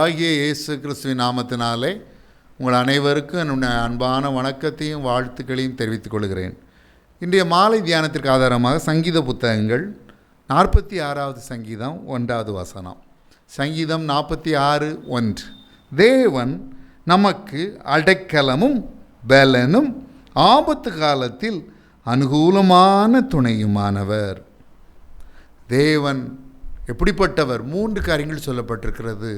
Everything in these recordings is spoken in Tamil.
ஆண்டவராகிய இயேசு கிறிஸ்துவின் நாமத்தினாலே உங்கள் அனைவருக்கும் என்னுடைய அன்பான வணக்கத்தையும் வாழ்த்துக்களையும் தெரிவித்துக் கொள்கிறேன். இன்றைய மாலை தியானத்திற்கு ஆதாரமாக சங்கீத புத்தகங்கள் 46வது சங்கீதம் 1வது வசனம். சங்கீதம் 46:1. தேவன் நமக்கு அடைக்கலமும் பலனும் ஆபத்து காலத்தில் அனுகூலமான துணையுமானவர். தேவன் எப்படிப்பட்டவர்? 3 காரியங்கள் சொல்லப்பட்டிருக்கிறது.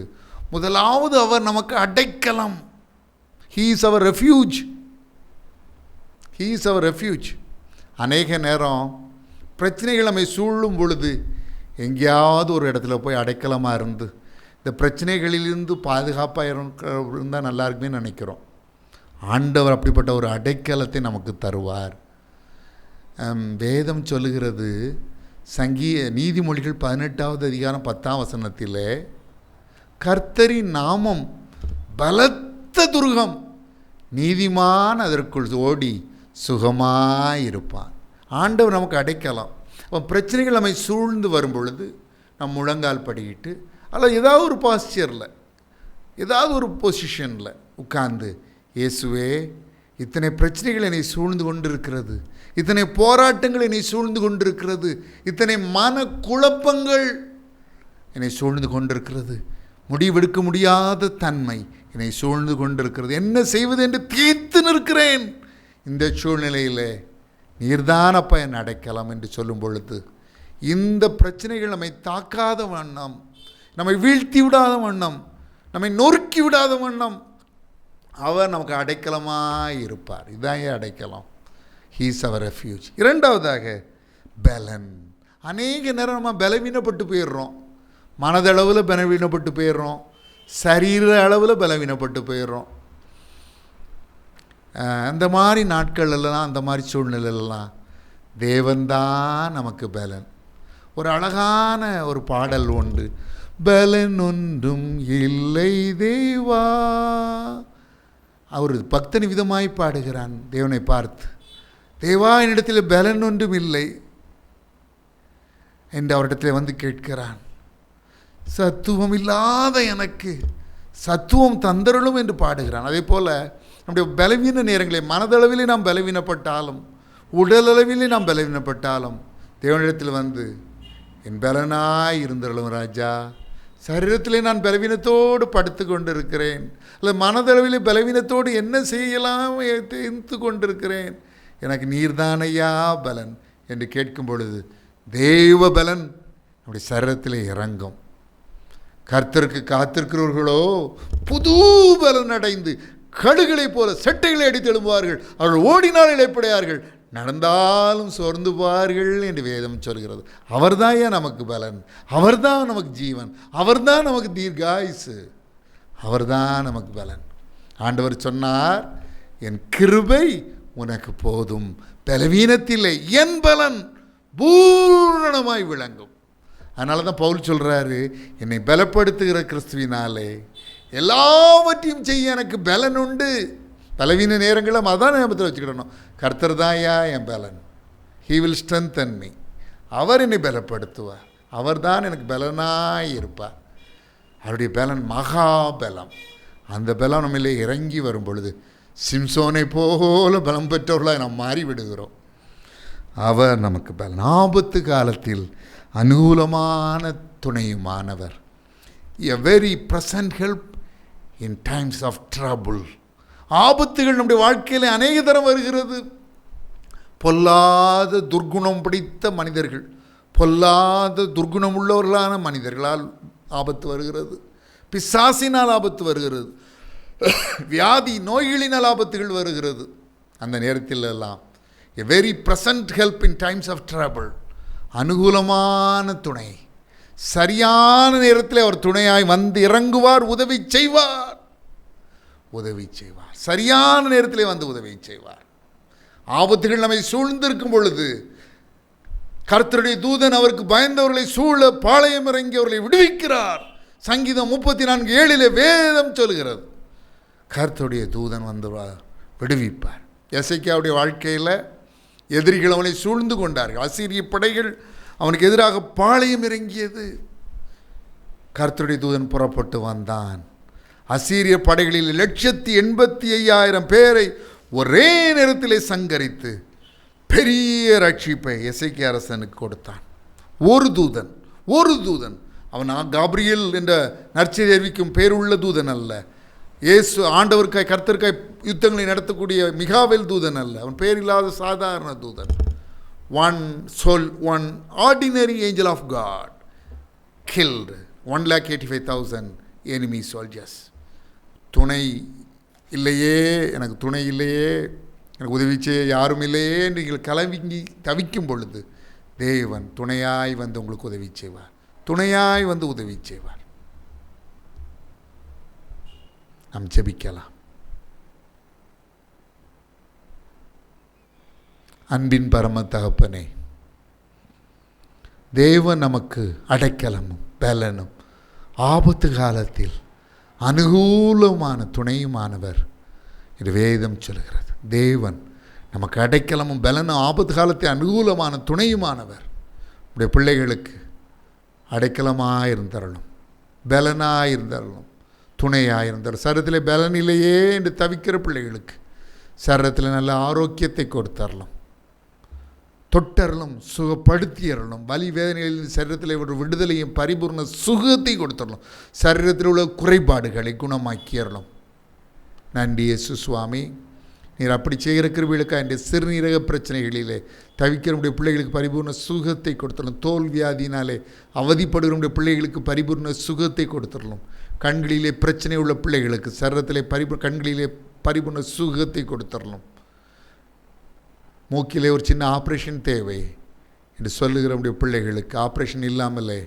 முதலாவது, அவர் நமக்கு அடைக்கலம். He is our refuge. He is our refuge. அநேக நேரம் பிரச்சனைகள் நம்மை சூழும் பொழுது எங்கேயாவது ஒரு இடத்துல போய் அடைக்கலமாக இருந்து இந்த பிரச்சனைகளிலிருந்து பாதுகாப்பாக இருந்தால் நல்லா இருக்குமே நினைக்கிறோம். ஆண்டவர் அப்படிப்பட்ட ஒரு அடைக்கலத்தை நமக்கு தருவார். வேதம் சொல்லுகிறது, நீதிமொழிகள் 18வது அதிகாரம் 10ஆம் வசனத்தில், கர்த்தரின் நாமம் பலத்த துருகம், நீதிமான் அதற்குள் ஓடி சுகமாயிருப்பான். ஆண்டவர் நமக்கு அடைக்கலாம். பிரச்சனைகள் நம்மை சூழ்ந்து வரும் பொழுது நம் முழங்கால் படிக்கிட்டு அல்லது ஏதாவது ஒரு பாஸ்டரில் ஏதாவது ஒரு பொசிஷனில் உட்கார்ந்து, இயேசுவே, இத்தனை பிரச்சனைகள் என்னை சூழ்ந்து கொண்டிருக்கிறது, இத்தனை போராட்டங்கள் என்னை சூழ்ந்து கொண்டிருக்கிறது, இத்தனை மன குழப்பங்கள் என்னை சூழ்ந்து கொண்டிருக்கிறது, முடிவெடுக்க முடியாத தன்மை என்னை சூழ்ந்து கொண்டிருக்கிறது, என்ன செய்வது என்று தீர்த்து நிற்கிறேன். இந்த சூழ்நிலையில் நீர்தானப்பா என் அடைக்கலாம் என்று சொல்லும் பொழுது இந்த பிரச்சனைகள் நம்மை தாக்காத வண்ணம், நம்மை வீழ்த்தி விடாத வண்ணம், நம்மை நொறுக்கி விடாத வண்ணம் அவர் நமக்கு அடைக்கலமாக இருப்பார். இதான் ஏன் அடைக்கலம். He is our refuge. இரண்டாவதாக பலன். அநேக நேரம் நம்ம பலவீனப்பட்டு போயிடுறோம். மனதளவில் பலவீனப்பட்டு போயிடுறோம், சரீர அளவில் பலவீனப்பட்டு போயிடுறோம். அந்த மாதிரி நாட்களெல்லாம், அந்த மாதிரி சூழ்நிலையிலலாம் தேவன்தான் நமக்கு பலன். ஒரு அழகான ஒரு பாடல் உண்டு, பலன் ஒன்றும் இல்லை தேவா. அவர் பக்தன் விதமாய் பாடுகிறான் தேவனை பார்த்து, தேவா, என்னிடத்தில் பலன் ஒன்றும் இல்லை என்று அவரிடத்தில் வந்து கேட்கிறான். சத்துவம் இல்லாத எனக்கு சத்துவம் தந்தருளும் என்று பாடுகிறான். அதே போல் நம்முடைய பலவீன நேரங்களை, மனதளவிலே நாம் பலவீனப்பட்டாலும் உடலளவிலே நாம் பலவீனப்பட்டாலும் தேவனிடத்தில் வந்து, என் பலனாய் இருந்தருளும் ராஜா, சரீரத்திலே நான் பலவீனத்தோடு படுத்து கொண்டிருக்கிறேன், அல்லது மனதளவிலே பலவீனத்தோடு என்ன செய்யலாம் தெரிந்து கொண்டிருக்கிறேன், எனக்கு நீர்தானையா பலன் என்று கேட்கும் பொழுது தேவ பலன் நம்முடைய சரீரத்திலே இறங்கும். கர்த்தருக்கு காத்திருக்கிறவர்களோ புது பலன் அடைந்து கடுகளைப் போல செட்டைகளை அடித்து எழும்புவார்கள், அவர்கள் ஓடினால் இளைப்படையார்கள், நடந்தாலும் சோர்ந்து பார்கள் என்று வேதம் சொல்கிறது. அவர்தான் ஏன் நமக்கு பலன், அவர்தான் நமக்கு ஜீவன், அவர்தான் நமக்கு தீர்காயுசு, அவர்தான் நமக்கு பலன். ஆண்டவர் சொன்னார், என் கிருபை உனக்கு போதும், பலவீனத்திலே என் பலன் பூரணமாய் விளங்கும். அதனால தான் பவுல் சொல்கிறாரு, என்னை பலப்படுத்துகிற கிறிஸ்துவினாலே எல்லாவற்றையும் செய்ய எனக்கு பலன் உண்டு. பலவீன நேரங்களும் அதான் ஞாபகத்தில் வச்சுக்கிடணும். கர்த்தர் தான்யா என் பலன். He will strengthen me. அவர் என்னை பலப்படுத்துவார், அவர் தான் எனக்கு பலனாய் இருப்பார். அவருடைய பலன் மகா பலம். அந்த பலம் நம்மளே இறங்கி வரும் பொழுது சிம்சோனை போல பலம் பெற்றவர்களாக நாம் மாறிவிடுகிறோம். அவர் நமக்கு பலன். ஆபத்து காலத்தில் அனுகூலமான துணையுமானவர். A very present help in times of trouble. ஆபத்துகள் நம்முடைய வாழ்க்கையில் அநேக தரம் வருகிறது. பொல்லாத துர்குணம் பிடித்த மனிதர்கள், பொல்லாத துர்குணம் உள்ளவர்களான மனிதர்களால் ஆபத்து வருகிறது, பிசாசினால் ஆபத்து வருகிறது, வியாதி நோய்களினால் ஆபத்துகள் வருகிறது. அந்த நேரத்தில் எல்லாம் a very present help in times of trouble. அனுகூலமான துணை, சரியான நேரத்தில் அவர் துணையாய் வந்து இறங்குவார், உதவி செய்வார், உதவி செய்வார். சரியான நேரத்தில் வந்து உதவி செய்வார். ஆபத்துகள் நம்மை சூழ்ந்திருக்கும் பொழுது கர்த்தருடைய தூதன் அவருக்கு பயந்தவர்களை சூழ பாளையம் இறங்கி அவர்களை விடுவிக்கிறார். சங்கீதம் 34:7 வேதம் சொல்கிறது, கர்த்தருடைய தூதன் வந்து விடுவிப்பார். எசேக்கியாவுடைய வாழ்க்கையில் எதிரிகள் அவனை சூழ்ந்து கொண்டார்கள். அசீரிய படைகள் அவனுக்கு எதிராக பாளையம் இறங்கியது. கர்த்தருடைய தூதன் புறப்பட்டு வந்தான். அசீரிய படைகளில் 185,000 பேரை ஒரே நேரத்திலே சங்கரித்து பெரிய ரட்சிப்பை எசேக்கியா அரசனுக்கு கொடுத்தான். ஒரு தூதன் அவன் காபிரியேல் என்ற நற்செய்தி அறிவிக்கும் பேருள்ள தூதன் அல்ல. இயேசு ஆண்டவருக்காய் கர்த்தருக்காய் யுத்தங்களை நடத்தக்கூடிய மிகாவேல் தூதன் அல்ல. அவன் பேர் இல்லாத சாதாரண தூதன். one ordinary angel of God killed 185,000 enemy soldiers. துணை இல்லையே, எனக்கு துணை இல்லையே, எனக்கு உதவி செய்ய யாரும் இல்லையே என்று நீங்கள் கலங்கி தவிக்கும் பொழுது தேவன் துணையாய் வந்து உங்களுக்கு உதவி செய்வார். துணையாய் வந்து உதவி செய்வார். நாம் ஜெபிக்கலாம். அன்பின் பரம தகப்பனே, தேவன் நமக்கு அடைக்கலமும் பலனும் ஆபத்து காலத்தில் அனுகூலமான துணையுமானவர் இது வேதம் சொல்கிறது. தேவன் நமக்கு அடைக்கலமும் பலனும் ஆபத்து காலத்தில் அனுகூலமான துணையுமானவர். உடைய பிள்ளைகளுக்கு அடைக்கலமாயிருந்தரலும், பலனாயிருந்தரலும், துணையாயிருந்தார். சரீரத்தில் பலன் இல்லையே என்று தவிக்கிற பிள்ளைகளுக்கு சரீரத்தில் நல்ல ஆரோக்கியத்தை கொடுத்தரலும், தொட்டரலும், சுகப்படுத்தியறலும், வலி வேதனைகளில் சரீரத்தில் ஒரு விடுதலையும் பரிபூர்ண சுகத்தை கொடுத்தரலும், சரீரத்தில் உள்ள குறைபாடுகளை குணமாக்கியறலும். நன்றி இயேசு சுவாமி. நீர் அப்படி செய்கிற கிருபைகளுக்காக இந்த சிறுநீரக பிரச்சனைகளிலே தவிக்கிறவனுடைய பிள்ளைகளுக்கு பரிபூர்ண சுகத்தை கொடுத்துடலாம். தோல் வியாதினாலே அவதிப்படுகிறவனுடைய பிள்ளைகளுக்கு பரிபூர்ண சுகத்தை கொடுத்துடலாம். கண்களிலே பிரச்சனை உள்ள பிள்ளைகளுக்கு சரீரத்திலே கண்களிலே பரிபூர்ண சுகத்தை கொடுத்துடலாம். மூக்கிலே ஒரு சின்ன ஆப்ரேஷன் தேவை என்று சொல்லுகிறவனுடைய பிள்ளைகளுக்கு ஆப்ரேஷன் இல்லாமலே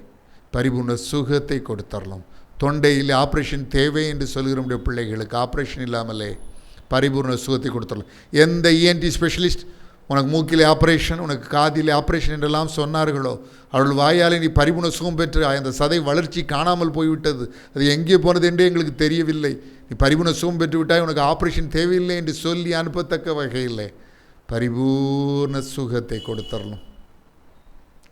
பரிபூர்ண சுகத்தை கொடுத்துடலாம். தொண்டையில் ஆப்ரேஷன் தேவை என்று சொல்லுகிறவனுடைய பிள்ளைகளுக்கு ஆப்ரேஷன் இல்லாமலே பரிபூர்ண சுகத்தை கொடுத்துடலாம். எந்த இஎன்டி ஸ்பெஷலிஸ்ட் உனக்கு மூக்கிலே ஆப்ரேஷன், உனக்கு காதிலே ஆப்ரேஷன் என்றெல்லாம் சொன்னார்களோ அவர்கள் வாயாலே நீ பரிபூர்ண சுகம் பெற்று அந்த சதை வளர்ச்சி காணாமல் போய்விட்டது, அது எங்கே போனது என்றே எங்களுக்கு தெரியவில்லை, நீ பரிபூர்ண சுகம் பெற்று விட்டாய், உனக்கு ஆப்ரேஷன் தேவையில்லை என்று சொல்லி அனுப்பத்தக்க வகையில் பரிபூர்ண சுகத்தை கொடுத்தரணும்.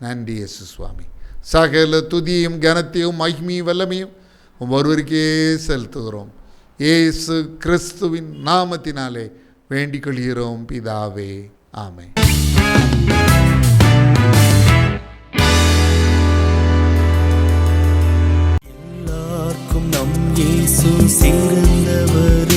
நன்றி இயேசு சுவாமி. சகல துதியும் கனத்தையும் மகிமையும் வல்லமையும் ஒருவருக்கே செலுத்துகிறோம். இயேசு கிறிஸ்துவின் நாமத்தினாலே வேண்டிக் கொள்கிறோம் பிதாவே, ஆமென். எல்லாருக்கும் நம் இயேசு சிறந்தவர்.